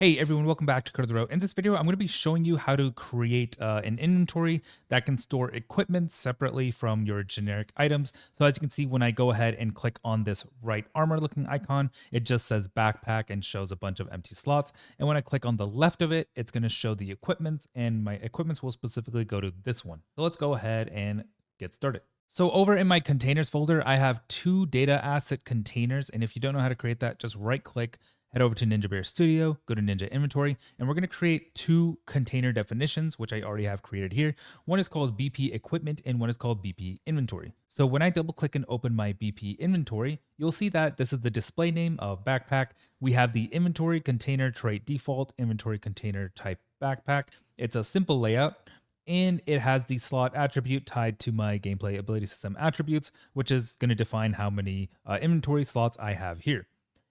Hey everyone, welcome back to Code of the Road. In this video, I'm going to be showing you how to create an inventory that can store equipment separately from your generic items. So as you can see, when I go ahead and click on this right armor looking icon, it just says backpack and shows a bunch of empty slots. And when I click on the left of it, it's going to show the equipment, and my equipments will specifically go to this one. So let's go ahead and get started. So over in my containers folder, I have two data asset containers. And if you don't know how to create that, just right click, head over to Ninja Bear Studio, go to Ninja Inventory, and we're going to create two container definitions, which I already have created here. One is called BP Equipment and one is called BP Inventory. So when I double click and open my BP Inventory, you'll see that this is the display name of backpack. We have the inventory container trait default inventory container type backpack. It's a simple layout, and it has the slot attribute tied to my gameplay ability system attributes, which is going to define how many inventory slots I have here.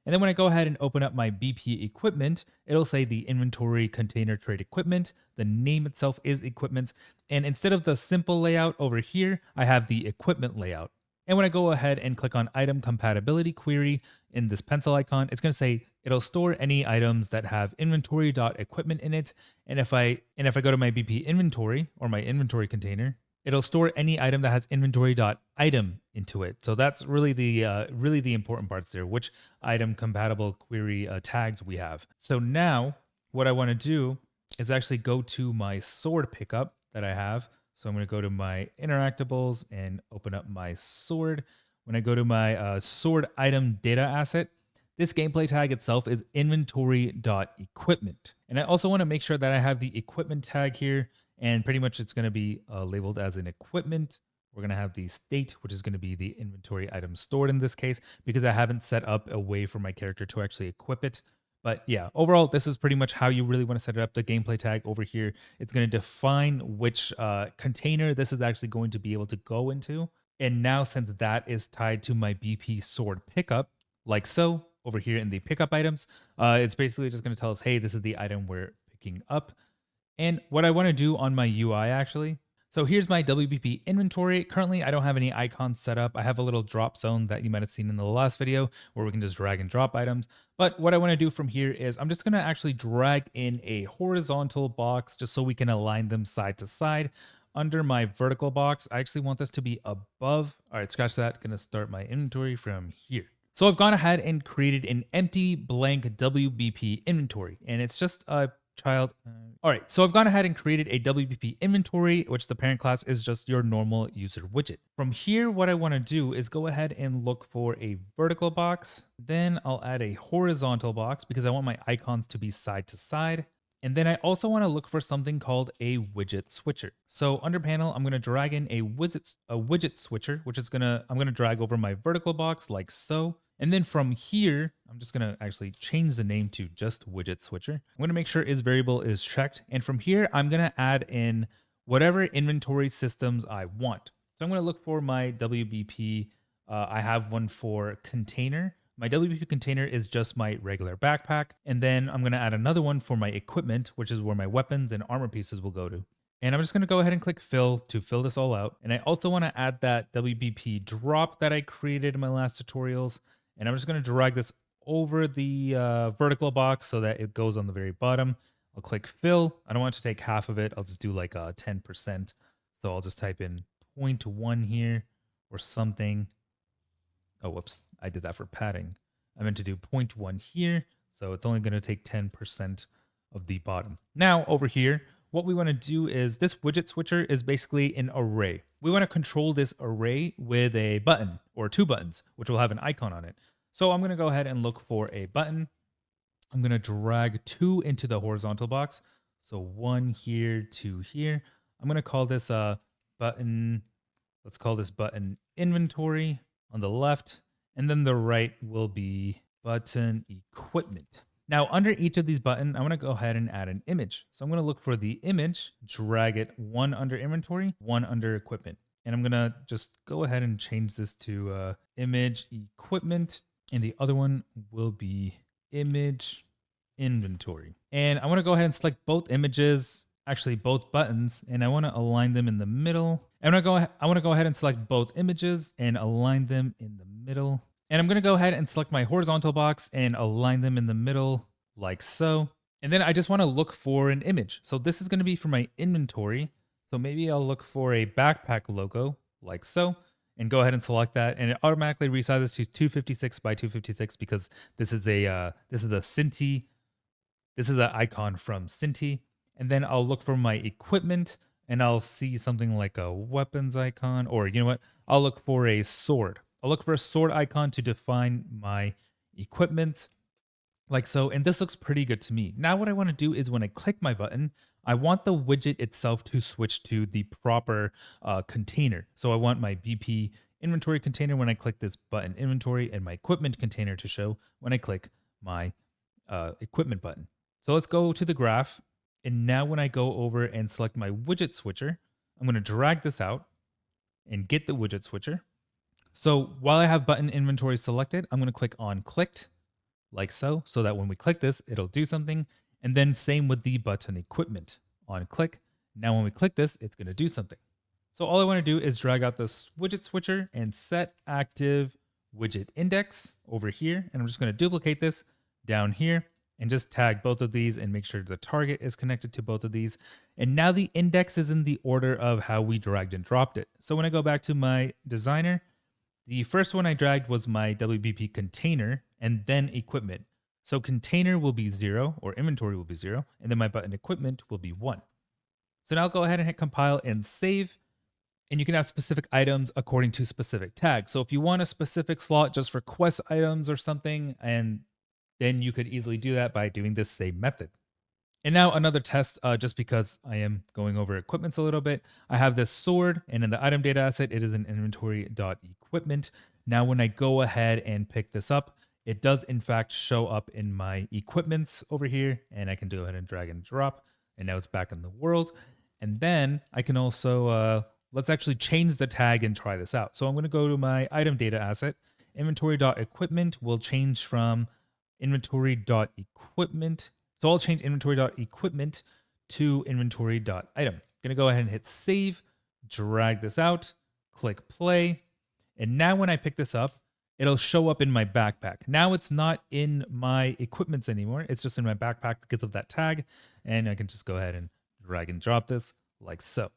And then when I go ahead and open up my BP equipment, it'll say the inventory container trait equipment. The name itself is equipment. And instead of the simple layout over here, I have the equipment layout. And when I go ahead and click on item compatibility query in this pencil icon, it's going to say it'll store any items that have inventory.equipment in it. And if I go to my BP inventory or my inventory container, it'll store any item that has inventory.item into it. So that's really the important parts there, which item compatible query tags we have. So now what I want to do is actually go to my sword pickup that I have. So I'm going to go to my interactables and open up my sword. When I go to my sword item data asset, this gameplay tag itself is inventory.equipment. And I also want to make sure that I have the equipment tag here, and pretty much it's going to be labeled as an equipment. We're going to have the state, which is going to be the inventory item stored in this case, because I haven't set up a way for my character to actually equip it. But yeah, overall, this is pretty much how you really want to set it up. The gameplay tag over here, it's going to define which container this is actually going to be able to go into. And now since that is tied to my BP sword pickup, like so, over here in the pickup items, it's basically just going to tell us, hey, this is the item we're picking up. And what I want to do on my UI actually, so here's my WBP inventory. Currently, I don't have any icons set up. I have a little drop zone that you might have seen in the last video where we can just drag and drop items. But what I want to do from here is I'm just going to actually drag in a horizontal box just so we can align them side to side. Under my vertical box, I actually want this to be above. All right, scratch that. Going to start my inventory from here. So I've gone ahead and created an empty blank WBP inventory, and it's just a child. All right, so I've gone ahead and created a WBP inventory, which the parent class is just your normal user widget. From here, what I want to do is go ahead and look for a vertical box. Then I'll add a horizontal box because I want my icons to be side to side. And then I also want to look for something called a widget switcher. So under panel, I'm going to drag in a widget switcher, which is I'm going to drag over my vertical box like so. And then from here, I'm just going to actually change the name to just widget switcher. I'm going to make sure is variable is checked. And from here, I'm going to add in whatever inventory systems I want. So I'm going to look for my WBP. I have one for container. My WBP container is just my regular backpack. And then I'm going to add another one for my equipment, which is where my weapons and armor pieces will go to. And I'm just going to go ahead and click fill to fill this all out. And I also want to add that WBP drop that I created in my last tutorials. And I'm just going to drag this over the vertical box so that it goes on the very bottom. I'll click fill. I don't want to take half of it. I'll just do like 10%. So I'll just type in 0.1 here or something. Oh, whoops. I did that for padding. I meant to do 0.1 here. So it's only going to take 10% of the bottom. Now over here, what we want to do is this widget switcher is basically an array. We want to control this array with a button or two buttons, which will have an icon on it. So I'm going to go ahead and look for a button. I'm going to drag two into the horizontal box. So one here, two here. I'm going to call this a button. Let's call this button inventory on the left. And then the right will be button equipment. Now, under each of these buttons, I want to go ahead and add an image. So I'm going to look for the image, drag it one under inventory, one under equipment. And I'm going to just go ahead and change this to image equipment. And the other one will be image inventory. And I want to go ahead and select both images, actually both buttons, and I want to align them in the middle. I want to go ahead and select both images and align them in the middle. And I'm going to go ahead and select my horizontal box and align them in the middle like so. And then I just want to look for an image. So this is going to be for my inventory. So maybe I'll look for a backpack logo like so and go ahead and select that. And it automatically resizes to 256 by 256 because this is a Cinti. This is an icon from Cinti. And then I'll look for my equipment and I'll see something like a weapons icon, or you know what? I'll look for a sword. I'll look for a sword icon to define my equipment like so, and this looks pretty good to me. Now what I want to do is when I click my button, I want the widget itself to switch to the proper container. So I want my BP inventory container when I click this button inventory, and my equipment container to show when I click my equipment button. So let's go to the graph. And now when I go over and select my widget switcher, I'm going to drag this out and get the widget switcher. So while I have button inventory selected, I'm going to click on clicked like so that when we click this, it'll do something. And then same with the button equipment on click. Now, when we click this, it's going to do something. So all I want to do is drag out this widget switcher and set active widget index over here. And I'm just going to duplicate this down here and just tag both of these and make sure the target is connected to both of these. And now the index is in the order of how we dragged and dropped it. So when I go back to my designer, the first one I dragged was my WBP container and then equipment. So container will be 0 or inventory will be 0, and then my button equipment will be 1. So now I'll go ahead and hit compile and save. And you can have specific items according to specific tags. So if you want a specific slot just for quest items or something, and then you could easily do that by doing this same method. And now another test, just because I am going over equipments a little bit. I have this sword, and in the item data asset, it is an inventory.equipment. Now, when I go ahead and pick this up, it does in fact show up in my equipments over here, and I can go ahead and drag and drop, and now it's back in the world. And then I can also, let's actually change the tag and try this out. So I'm going to go to my item data asset. Inventory.equipment will change from inventory.equipment. So I'll change inventory.equipment to inventory.item. Gonna go ahead and hit save, drag this out, click play. And now when I pick this up, it'll show up in my backpack. Now it's not in my equipments anymore. It's just in my backpack because of that tag. And I can just go ahead and drag and drop this like so.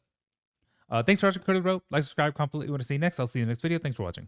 Thanks for watching, Cody Bro. Like, subscribe, comment, what you want to see next. I'll see you in the next video. Thanks for watching.